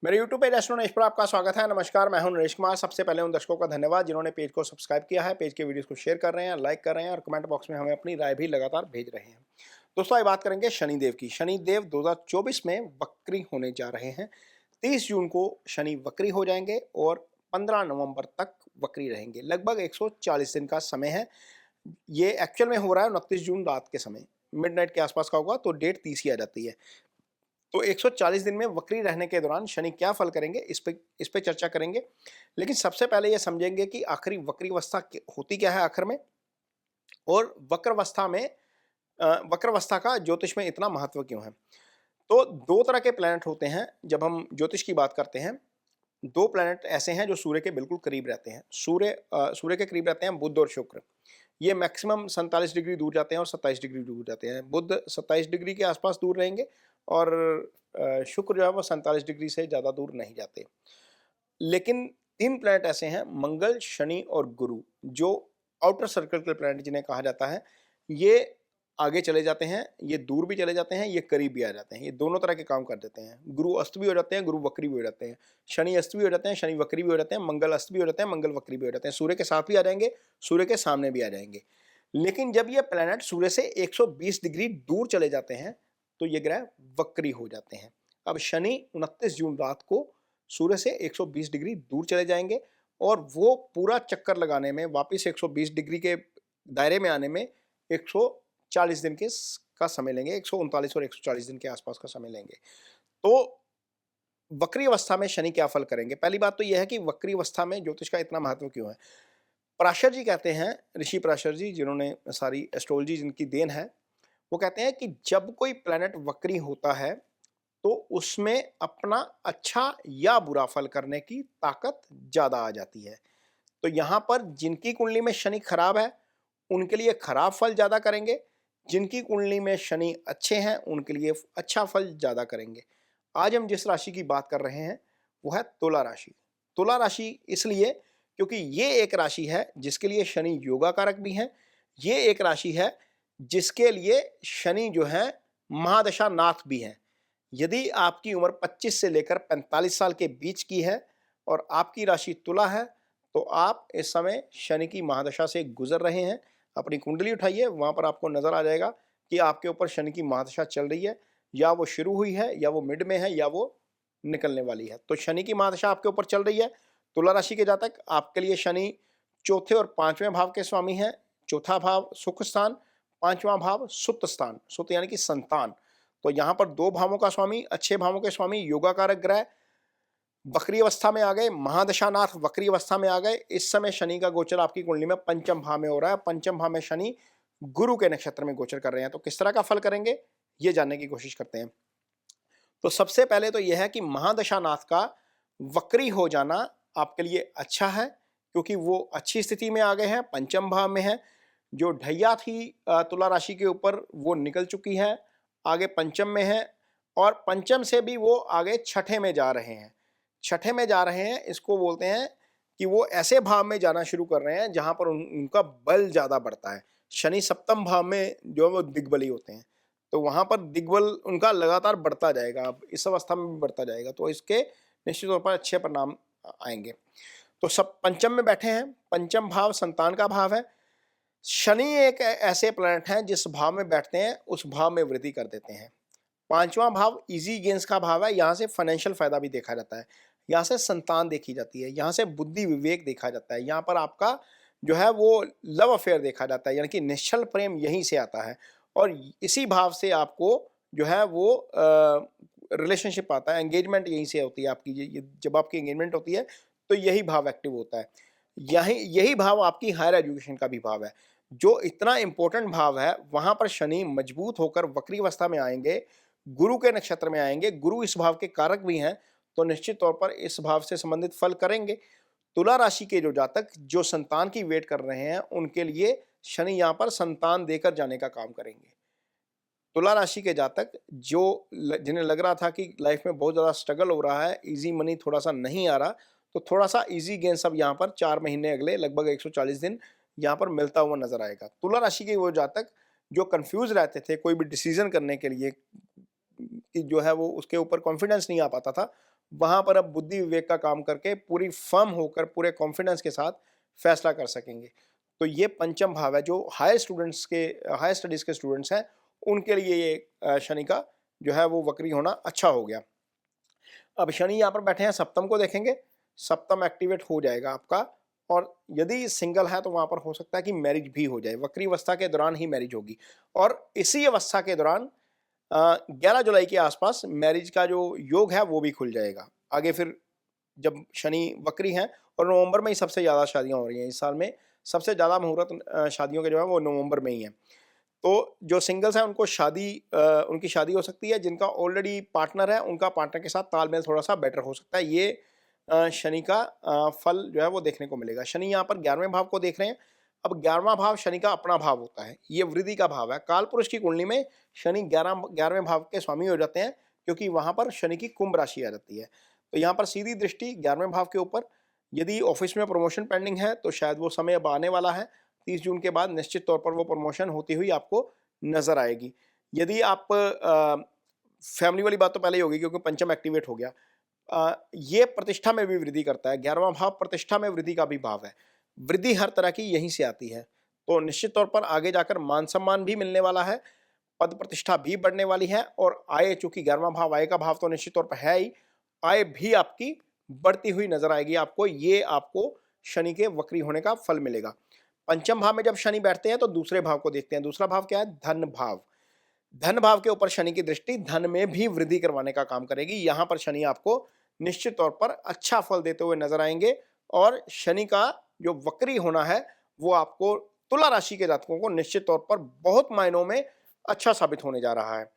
मेरे YouTube page astro Naresh पर आपका स्वागत है। नमस्कार, मैं हूं नरेश कुमार। सबसे पहले उन दर्शकों का धन्यवाद जिन्होंने पेज को सब्सक्राइब किया है, पेज के वीडियोस को शेयर कर रहे हैं, लाइक कर रहे हैं और कमेंट बॉक्स में हमें अपनी राय भी लगातार भेज रहे हैं। दोस्तों, आज बात करेंगे शनिदेव की। शनिदेव 2024 में वक्री होने जा रहे हैं। 30 जून को शनि वक्री हो जाएंगे और 15 नवंबर तक वक्री रहेंगे। लगभग 140 दिन का समय है। ये एक्चुअल में हो रहा है 29 जून रात के समय, मिडनाइट के आसपास का होगा, तो डेट 30 ही आ जाती है। तो 140 दिन में वक्री रहने के दौरान शनि क्या फल करेंगे, इस पे चर्चा करेंगे। लेकिन सबसे पहले ये समझेंगे कि आखिरी वक्री अवस्था होती क्या है आखिर में, और वक्रावस्था का ज्योतिष में इतना महत्व क्यों है। तो दो तरह के प्लैनेट होते हैं जब हम ज्योतिष की बात करते हैं। दो प्लैनेट ऐसे हैं जो सूर्य के बिल्कुल करीब रहते हैं। सूर्य के करीब रहते हैं बुध और शुक्र। ये मैक्सिमम 47 डिग्री दूर जाते हैं और 27 डिग्री दूर जाते हैं। बुध 27 डिग्री के आसपास दूर रहेंगे और शुक्र जो है वो 47 डिग्री से ज़्यादा दूर नहीं जाते। लेकिन तीन प्लैनेट ऐसे हैं, मंगल, शनि और गुरु, जो आउटर सर्कल के प्लैनेट जिन्हें कहा जाता है। ये आगे चले जाते हैं, ये दूर भी चले जाते हैं, ये करीब भी आ जाते हैं। ये दोनों तरह के काम कर देते हैं। गुरु अस्त भी हो जाते हैं, गुरु वक्री भी हो जाते हैं। शनि अस्त भी हो जाते हैं, शनि वक्री भी हो जाते हैं। मंगल अस्त भी हो जाते हैं, मंगल वक्री भी हो जाते हैं। सूर्य के साथ भी आ जाएंगे, सूर्य के सामने भी आ जाएंगे। लेकिन जब ये प्लैनेट सूर्य से 120 डिग्री दूर चले जाते हैं तो ये ग्रह वक्री हो जाते हैं। अब शनि 29 जून रात को सूर्य से 120 डिग्री दूर चले जाएंगे और वो पूरा चक्कर लगाने में, वापस 120 डिग्री के दायरे में आने में 140 दिन का समय लेंगे। 139 और 140 दिन के आसपास का समय लेंगे। तो वक्री अवस्था में शनि क्या फल करेंगे? पहली बात तो यह है कि वक्री अवस्था में ज्योतिष का इतना महत्व क्यों है। पराशर जी कहते हैं, ऋषि पराशर जी, जिन्होंने सारी एस्ट्रोलॉजी जिनकी देन है, वो कहते हैं कि जब कोई प्लैनेट वक्री होता है तो उसमें अपना अच्छा या बुरा फल करने की ताकत ज्यादा आ जाती है। तो यहां पर जिनकी कुंडली में शनि खराब है उनके लिए खराब फल ज्यादा करेंगे, जिनकी कुंडली में शनि अच्छे हैं उनके लिए अच्छा फल ज्यादा करेंगे। आज हम जिस राशि की बात कर रहे हैं वो है तुला राशि। तुला राशि इसलिए क्योंकि ये एक राशि है जिसके लिए शनि योगा कारक भी है। ये एक राशि है जिसके लिए शनि जो है महादशा नाथ भी है। यदि आपकी उम्र 25 से लेकर 45 साल के बीच की है और आपकी राशि तुला है तो आप इस समय शनि की महादशा से गुजर रहे हैं। अपनी कुंडली उठाइए, वहां पर आपको नजर आ जाएगा कि आपके ऊपर शनि की महादशा चल रही है, या वो शुरू हुई है, या वो मिड में है, या वो निकलने वाली है। तो शनि की महादशा आपके ऊपर चल रही है। तुला राशि के जातक, आपके लिए शनि चौथे और पांचवें भाव के स्वामी हैं। चौथा भाव सुख स्थान, पांचवा भाव सुत स्थान, सुत यानी कि संतान। तो यहां पर दो भावों का स्वामी, अच्छे भावों के स्वामी, योगा कारक ग्रह वक्री अवस्था में आ गए। महादशानाथ वक्री अवस्था में आ गए। इस समय शनि का गोचर आपकी कुंडली में पंचम भाव में हो रहा है। पंचम भाव में शनि गुरु के नक्षत्र में गोचर कर रहे हैं। तो किस तरह का फल करेंगे ये जानने की कोशिश करते हैं। तो सबसे पहले तो यह है कि महादशानाथ का वक्री हो जाना आपके लिए अच्छा है, क्योंकि वो अच्छी स्थिति में आ गए हैं, पंचम भाव में है। जो ढैया थी तुला राशि के ऊपर वो निकल चुकी है, आगे पंचम में है, और पंचम से भी वो आगे छठे में जा रहे हैं। छठे में जा रहे हैं, इसको बोलते हैं कि वो ऐसे भाव में जाना शुरू कर रहे हैं जहां पर उनका बल ज्यादा बढ़ता है। शनि सप्तम भाव में जो है वो दिग्बली होते हैं, तो वहां पर दिग्बल उनका लगातार बढ़ता जाएगा। अब इस अवस्था में भी बढ़ता जाएगा, तो इसके निश्चित तौर पर अच्छे परिणाम आएंगे। तो सब पंचम में बैठे हैं। पंचम भाव संतान का भाव है। शनि एक ऐसे प्लैनेट हैं जिस भाव में बैठते हैं उस भाव में वृद्धि कर देते हैं। पांचवा भाव इजी गेन्स का भाव है। यहाँ से फाइनेंशियल फायदा भी देखा जाता है, यहाँ से संतान देखी जाती है, यहाँ से बुद्धि विवेक देखा जाता है, यहाँ पर आपका जो है वो लव अफेयर देखा जाता है, यानी कि निश्चल प्रेम यहीं से आता है। और इसी भाव से आपको जो है वो रिलेशनशिप आता है, एंगेजमेंट यहीं से होती है आपकी। जब आपकी एंगेजमेंट होती है तो यही भाव एक्टिव होता है। यही भाव आपकी हायर एजुकेशन का भी भाव है। जो इतना इंपॉर्टेंट भाव है वहां पर शनि मजबूत होकर वक्री अवस्था में आएंगे, गुरु के नक्षत्र में आएंगे। गुरु इस भाव के कारक भी हैं, तो निश्चित तौर पर इस भाव से संबंधित फल करेंगे। तुला राशि के जो जातक जो संतान की वेट कर रहे हैं उनके लिए शनि यहाँ पर संतान देकर जाने का काम करेंगे। तुला राशि के जातक जो जिन्हें लग रहा था कि लाइफ में बहुत ज़्यादा स्ट्रगल हो रहा है, इजी मनी थोड़ा सा नहीं आ रहा, तो थोड़ा सा इजी गेन सब यहाँ पर 4 महीने अगले लगभग 140 दिन यहाँ पर मिलता हुआ नजर आएगा। तुला राशि के वो जातक जो कंफ्यूज रहते थे कोई भी डिसीजन करने के लिए, कि जो है वो उसके ऊपर कॉन्फिडेंस नहीं आ पाता था, वहाँ पर अब बुद्धि विवेक का काम करके पूरी फर्म होकर पूरे कॉन्फिडेंस के साथ फैसला कर सकेंगे। तो ये पंचम भाव है जो हायर स्टडीज़ के स्टूडेंट्स हैं, उनके लिए ये शनि का जो है वो वक्री होना अच्छा हो गया। अब शनि यहाँ पर बैठे हैं, सप्तम को देखेंगे, सप्तम एक्टिवेट हो जाएगा आपका, और यदि सिंगल है तो वहाँ पर हो सकता है कि मैरिज भी हो जाए, वक्री अवस्था के दौरान ही मैरिज होगी। और इसी अवस्था के दौरान 11 जुलाई के आसपास मैरिज का जो योग है वो भी खुल जाएगा। आगे फिर जब शनि वक्री हैं, और नवंबर में ही सबसे ज़्यादा शादियाँ हो रही हैं इस साल में, सबसे ज़्यादा मुहूर्त शादियों के जो है वो नवंबर में ही हैं। तो जो सिंगल्स हैं उनको उनकी शादी हो सकती है, जिनका ऑलरेडी पार्टनर है उनका पार्टनर के साथ तालमेल थोड़ा-सा बेटर हो सकता है। ये शनि का फल जो है वो देखने को मिलेगा। शनि यहाँ पर 11वें भाव को देख रहे हैं। अब 11वां भाव शनि का अपना भाव होता है, ये वृद्धि का भाव है। कालपुरुष की कुंडली में शनि 11वें भाव के स्वामी हो जाते हैं, क्योंकि वहाँ पर शनि की कुंभ राशि आ जाती है। तो यहाँ पर सीधी दृष्टि 11वें भाव के ऊपर। यदि ऑफिस में प्रमोशन पेंडिंग है तो शायद वो समय अब आने वाला है। 30 जून के बाद निश्चित तौर पर वो प्रमोशन होती हुई आपको नज़र आएगी। यदि आप फैमिली वाली बात तो पहले ही होगी, क्योंकि पंचम एक्टिवेट हो गया। ये प्रतिष्ठा में भी वृद्धि करता है। 11वां भाव प्रतिष्ठा में वृद्धि का भी भाव है। वृद्धि हर तरह की यहीं से आती है। तो निश्चित तौर पर आगे जाकर मान सम्मान भी मिलने वाला है, पद प्रतिष्ठा भी बढ़ने वाली है, और आय, चूंकि 11वां भाव आय का भाव तो निश्चित तौर पर है ही, आय भी आपकी बढ़ती हुई नजर आएगी आपको। ये आपको शनि के वक्री होने का फल मिलेगा। पंचम भाव में जब शनि बैठते हैं तो दूसरे भाव को देखते हैं। दूसरा भाव क्या है? धन भाव। धन भाव के ऊपर शनि की दृष्टि धन में भी वृद्धि करवाने का काम करेगी। यहाँ पर शनि आपको निश्चित तौर पर अच्छा फल देते हुए नजर आएंगे, और शनि का जो वक्री होना है वो आपको तुला राशि के जातकों को निश्चित तौर पर बहुत मायनों में अच्छा साबित होने जा रहा है।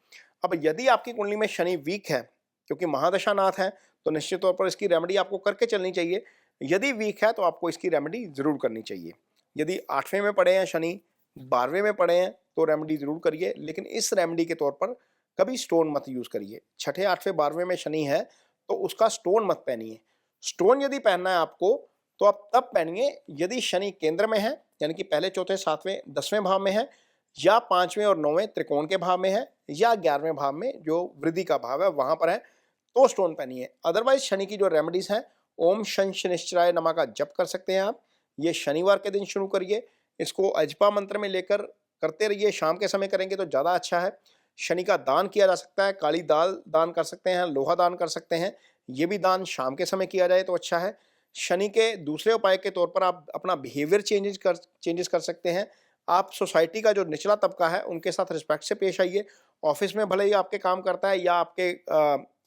अब यदि आपकी कुंडली में शनि वीक है, क्योंकि महादशा नाथ है, तो निश्चित तौर पर इसकी रेमेडी आपको करके चलनी चाहिए। यदि वीक है तो आपको इसकी रेमेडी जरूर करनी चाहिए। यदि 8वें में पड़े हैं शनि, 12वें में पड़े हैं, तो रेमेडी जरूर करिए, लेकिन इस रेमेडी के तौर पर कभी स्टोन मत यूज करिए। 6ठे, 8वें, 12वें में शनि है तो उसका स्टोन मत पहनिए। स्टोन यदि पहनना है आपको तो आप तब पहनिए यदि शनि केंद्र में है, यानी कि पहले, चौथे, 7वें, 10वें भाव में है, या 5वें और 9वें त्रिकोण के भाव में है, या 11वें भाव में जो वृद्धि का भाव है वहां पर है, तो स्टोन पहनिए। अदरवाइज शनि की जो रेमेडीज हैं, ओम शन शनिश्चराय नमः का जप कर सकते हैं आप। ये शनिवार के दिन शुरू करिए, इसको अजपा मंत्र में लेकर करते रहिए। शाम के समय करेंगे तो ज़्यादा अच्छा है। शनि का दान किया जा सकता है, काली दाल दान कर सकते हैं, लोहा दान कर सकते हैं। ये भी दान शाम के समय किया जाए तो अच्छा है। शनि के दूसरे उपाय के तौर पर आप अपना बिहेवियर चेंजेस कर सकते हैं। आप सोसाइटी का जो निचला तबका है उनके साथ रिस्पेक्ट से पेश आइए। ऑफिस में भले ही आपके काम करता है, या आपके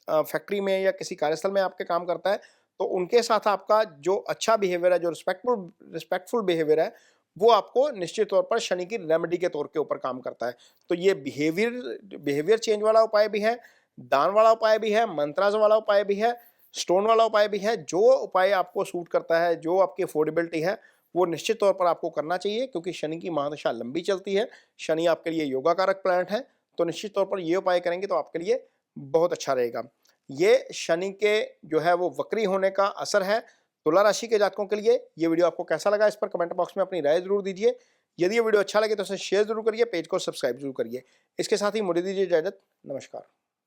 फैक्ट्री में या किसी कार्यस्थल में आपके काम करता है, तो उनके साथ आपका जो अच्छा बिहेवियर है, जो रिस्पेक्टफुल बिहेवियर है, वो आपको निश्चित तौर पर शनि की रेमेडी के तौर के ऊपर काम करता है। तो ये बिहेवियर चेंज वाला उपाय भी है, दान वाला उपाय भी है, मंत्रास वाला उपाय भी है, स्टोन वाला उपाय भी है। जो उपाय आपको सूट करता है, जो आपकी अफोर्डेबिलिटी है, वो निश्चित तौर पर आपको करना चाहिए, क्योंकि शनि की महादशा लंबी चलती है। शनि आपके लिए योगा कारक प्लैनेट है, तो निश्चित तौर पर ये उपाय करेंगे तो आपके लिए बहुत अच्छा रहेगा। ये शनि के जो है वो वक्री होने का असर है तुला राशि के जातकों के लिए। ये वीडियो आपको कैसा लगा, इस पर कमेंट बॉक्स में अपनी राय जरूर दीजिए। यदि ये वीडियो अच्छा लगे तो इसे शेयर जरूर करिए, पेज को सब्सक्राइब जरूर करिए। इसके साथ ही मुझे दीजिए इजाजत। नमस्कार।